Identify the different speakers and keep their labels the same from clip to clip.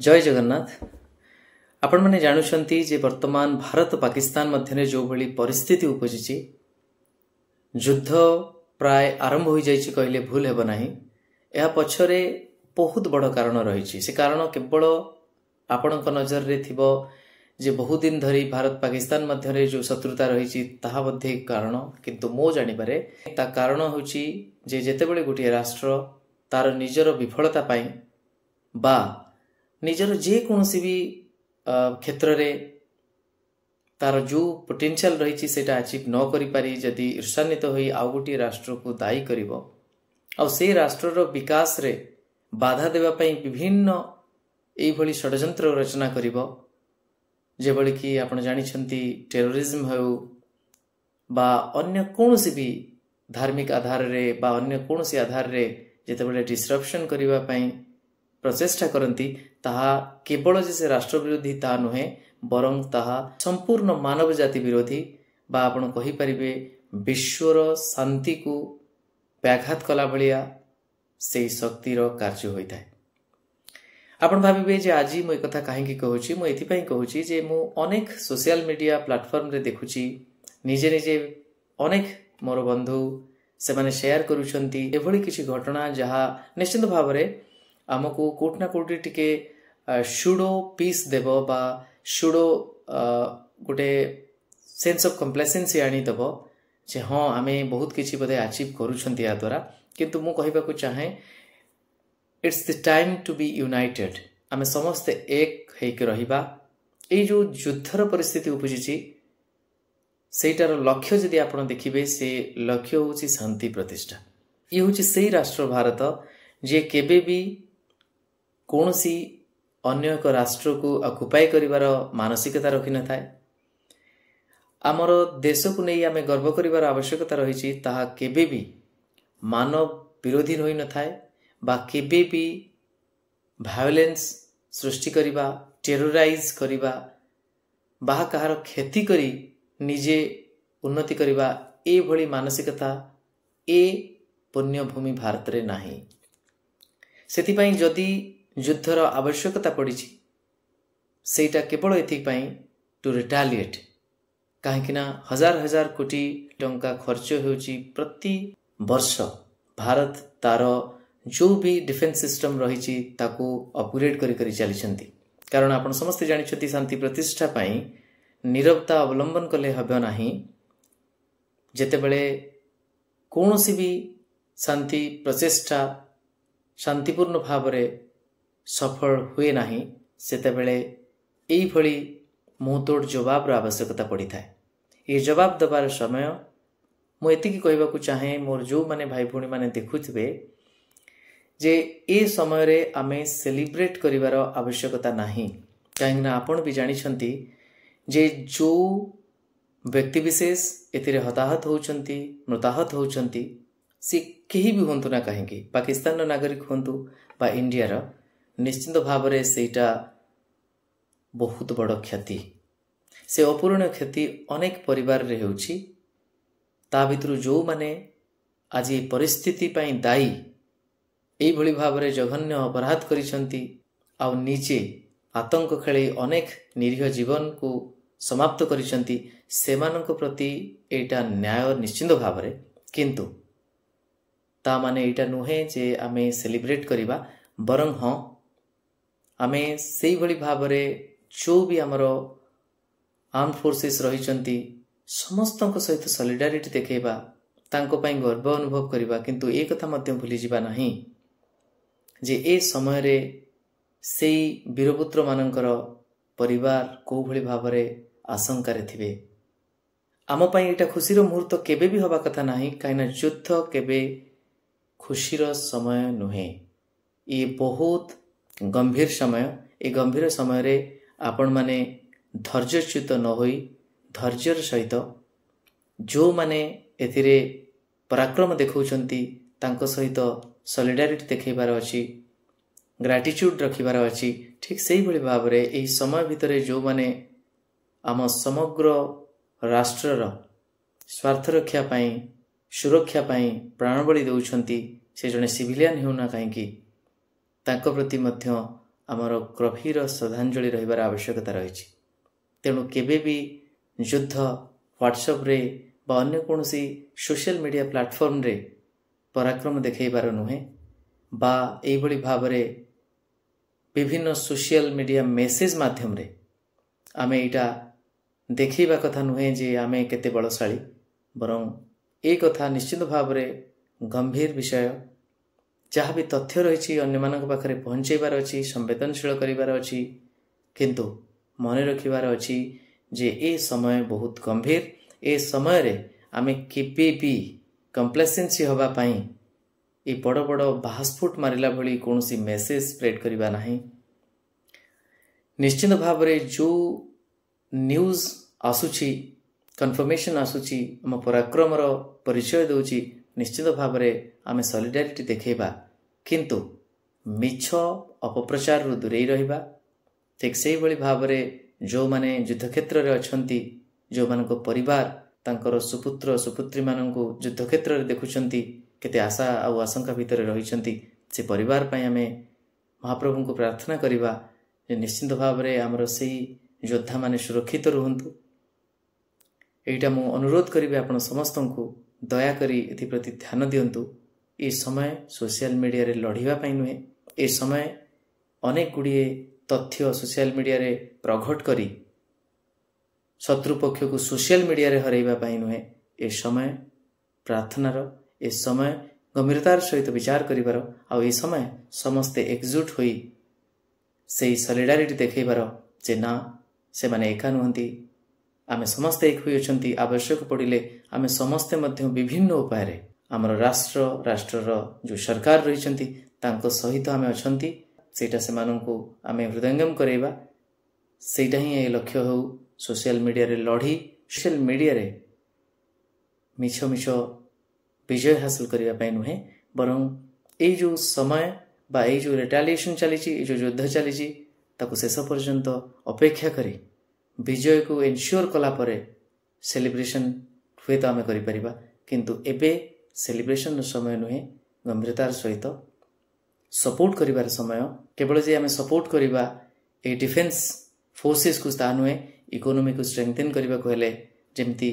Speaker 1: जय जगन्नाथ। आपण मैंने जानुछंती जे वर्तमान भारत पाकिस्तान मध्य जो भली परिस्थिति उपजिछि युद्ध प्राय आरंभ हो जाइछि कहले भूल हेब नाही। या पछरे बहुत बड़ कारण रही। से कारण केवल आपणक नजर रे थिबो जे बहुत दिन धरी भारत पाकिस्तान मध्य जो शत्रुता रही ताहा मध्ये कारण, किंतु मो जानिबारे ता कारण होछि जे जेतेबेले गोटे राष्ट्र तार निजर विफलता पाई बा निजर जे कोनोसी भी क्षेत्र रे तार जो पोटेंशियल रही सेटा अचीव न करि पारी जदि ईर्षान्वित होई आउ गोटे राष्ट्र को दायी करिवो आ से राष्ट्रर विकास रे बाधा देवा पई विभिन्न एई भली षडयंत्र रचना करिवो, जे भली कि आपण जानिछंती टेररिज्म हो बा अन्य कोनोसी भी धार्मिक आधार रे बा अन्य कोनोसी आधार रे जेतेबेले डिसरप्शन करिवा पई प्रचेष्टा करती ताहा केवल जे से राष्ट्र विरोधी ता नुहे बरं ताहा संपूर्ण मानव जाति विरोधी बा आपण कहि परिबे विश्वर शांति को व्याघात कला भलिया से शक्तिर कार्य होता है। आपण भाबिबे जे आज मु कथा काहेकि कहूची, मु एथि पई कहूची जे मु अनेक सोशल मीडिया प्लेटफॉर्म रे देखुची निजे निजे अनेक मोर बंधु से माने शेयर करूछंती एभली किछि घटना जहा निश्चित भाव रे आमको कोट ना कोटी टिके सुडो पीस देव बा सुडो गोटे सेंस ऑफ कंप्लेसेंसी आनी दब जे हाँ आमे बहुत किछि बोधे अचीव करूछंती या द्वारा, किंतु मु कहिबा को चाहे it's the time to be united. आमे समस्ते एक हेक रहिबा। ए जो युद्धर परिस्थिति उपजिछि सेटार लक्ष्य जदि आपण देखिबे से लक्ष्य होछि शांति प्रतिष्ठा। ये होछि सेही राष्ट्र भारत जे केबे भी कौनसी अन्य एक राष्ट्र को अकुपाई करिवार मानसिकता रखि न थाए। आमर देश को नहीं आमे गर्व करिवार आवश्यकता रही ताहा केबे भी मानव विरोधी होई न थाए बा केबे भी वायोलेंस सृष्टि करिबा, टेरराइज करिबा बा कहार क्षति करी निजे उन्नति करिबा ए भली मानसिकता ए पुण्यभूमि भारत रे नाही। सेथिपाई जदि युद्धर आवश्यकता पड़ी सेटा केवल एथिपाई टू रिटालिएट, कहीं हजार हजार कोटी टंका खर्च होउची प्रति वर्ष। भारत तार जो भी डिफेंस सिस्टम रही ताकू अपग्रेड करी चली, कारण आपण समस्त जानिछथि शांति प्रतिष्ठा पाई नीरवता अवलंबन कले हबो नाही। जेतेबेले कोनोसी भी शांति प्रचेष्टा शांतिपूर्ण भाव रे सफल हुए नाही, सेतेबेले एई भली मुहतोड़ जवाब रो आवश्यकता पड़ी थाए। ये जवाब दबार समय मु एतिकी कहबाकू चाहे मोर जो माने भाई भूणी माने देखुथिबे जे ए समय रे आमे सेलिब्रेट करिवार आवश्यकता नाही। काहेकि ना आपण भी जानिछंती जे जो व्यक्ति विशेष एतिरे हताहत होउचंती मृताहत होउचंती से केही भी होंतु ना कहेंगे पाकिस्तान नागरिक होंतु बा इंडिया रो, निश्चित भाव रे सेटा बहुत बड़ क्षति। से अपूर्ण क्षति अनेक परिवार रे होउची। ता भितरु जो माने आज परिस्थिति पाई दायी एई भली भाव रे जघन्य अपराध करिसंती आ निजे आतंक खेले अनेक निरीह जीवन को समाप्त करिसंती, सेमानक प्रति एटा न्याय निश्चित भाव रे, किंतु ता माने एटा नुहे जे आमे सेलिब्रेट करिबा, बरं हाँ आमे सेई भली भाव रे जो भी आमर आर्म फोर्सेस रहिचंती समस्तक सहित सॉलिडारिटी देखेबा, तांको पई गर्व अनुभव करिबा, किंतु ए कथा मध्य भूली जिबा नाही जे ए समय रे सेई वीरपुत्र मानकर परिवार को भली भाव रे आशंका रे थिबे। आम पई एटा खुशीर मुहूर्त केबे भी हवा कथा नाही, काइना युद्ध केबे खुशीर समय नुहे। ये बहुत गंभीर समय। ए गंभीर समय रे आपण माने धैर्यच्युत न होई धैर्यर सहित जो माने एथिरे पराक्रम देखौचंती तांको सहित सॉलिडारिटी देखैबार अछि, ग्रैटिट्यूड रखिबार अछि। ठीक सेही भली भाव रे एही समय भितरे जो माने आम समग्र राष्ट्रर स्वार्थ रक्षा पाई सुरक्षा पाई प्राणबली देउछंती से जने सिविलियन हेउना काहेकि तांको प्रति मध्य आमर गभीर श्रद्धांजलि रहिबार आवश्यकता रही। तेणु केबे भी युद्ध व्हाट्सएप रे बा अन्य कोनोसी सोशल मीडिया प्लेटफॉर्म रे पराक्रम देखैबार नुहे बा एइभଳି भाबरे विभिन्न सोशल मीडिया मेसेज माध्यम रे आमे एटा देखैबा कथा नुहे जे आमे केते बलशाली, बरं ए कथा निश्चित भाबरे गंभीर विषय। जहाँ भी तथ्य रही अन्य मानक पाखरे पहुँचैबार अछि, संवेदनशील करिबार अछि, किंतु मने रखिबार अछि जे ए समय बहुत गंभीर। ए समय रे आमे केबे भी कंप्लेसेंसी हवा पाई ए बड़ बड़ बाहास्फुट मारिला भली कोनोसी मेसेज स्प्रेड करिबा नाही। निश्चित भाबरे जो न्यूज आसुची, कन्फर्मेशन आसुची, आम पराक्रमर परिचय दउची, निश्चित भाबरे आमे सॉलिडारिटी देखैबा, किंतु मिछ अपप्रचार रु दूरेई रहिबा। ठीक सेही भली भाबरे जो माने युद्ध क्षेत्र रे अछंती, जो मानको परिवार तांकर सुपुत्र सुपुत्री माननको युद्ध क्षेत्र रे देखुचंती, केते आशा आ आशंका भितर रहिचंती, से परिवार पय आमे महाप्रभु को प्रार्थना करिबा जे निश्चित भाबरे हमर सेही योद्धा माने सुरक्षित रहंतु। एटा मु अनुरोध करिबे आपण समस्तंकु दया करी एथि प्रति ध्यान दियंतु। ए समय सोशल मीडिया रे लढिबा पय नुहे, ए समय अनेक गुड़िए तथ्य सोशल मीडिया रे प्रघट करी शत्रु पक्ष को सोशल मीडिया रे हरैबा पय नुहे। ए समय प्रार्थनार, ए समय गंभीरतार सहित विचार करिबार, आ ए समय समस्ते एकजुट होई सेही सॉलिडारिटी देखैबार जे ना से माने एका नुहंती, आमे समस्ते एक होई अछंती। आवश्यक पड़िले आमे समस्ते मध्य विभिन्न उपाय रे आमर राष्ट्रर जो सरकार रहिचंती तांको सहित आमे अछंती, सेटा सेमानंकु आमे हृदयंगम करेबा। सेटा ही ए लक्ष्य हो सोशल मीडिया रे लढी, सोशल मीडिया रे मिछ मिछ विजय हासिल करिबा पय नुहे, बरं ए जो समय बा ए जो रिटेलिएशन चलीची, ए जो युद्ध चलीची, ताकु शेष पर्यंत अपेक्षा करी विजय को एनश्योर कला परे सेलिब्रेशन हुए तो आमे करि परिबा, किंतु एबे सेलिब्रेशन समय नुहे, गंभीरतार सहित सपोर्ट करिबार समय। केवल जे आमे सपोर्ट करिबा ए डिफेंस फोर्सेस को ता नुहे, इकोनॉमी को स्ट्रेंथन करिबा को हेले जेमती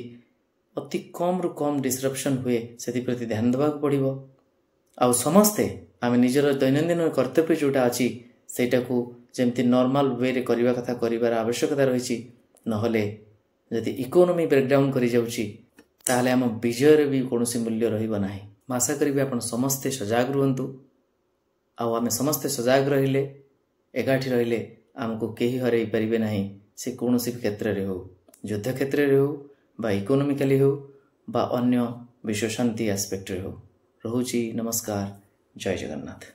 Speaker 1: अति कम रु कम डिसरप्शन हुए सेति प्रति ध्यान देबा पड़िबो। आ समस्ते आमे निजर दैनंदिन कर्तव्य जोटा अछि सेटा को जेमती नॉर्मल वे रे करिबा कथा करिबार आवश्यकता रहिछि। नहले यदि इकोनॉमी ब्रेकडाउन करि जाउछि ताहले हम विजय रे भी कोनोसी मूल्य रहिबा नाही। आशा करिबे आपण समस्ते सजाग रुहंतु, आ आमे समस्ते सजाग रहिले, एकाठी रहिले हमको केही हरै परिबे नाही। से कोनोसी क्षेत्र रे हो, युद्ध क्षेत्र रे हो बा इकोनॉमिकली हो बा अन्य विश्व शांति एस्पेक्ट रे हो। रहुछि, नमस्कार, जय जगन्नाथ।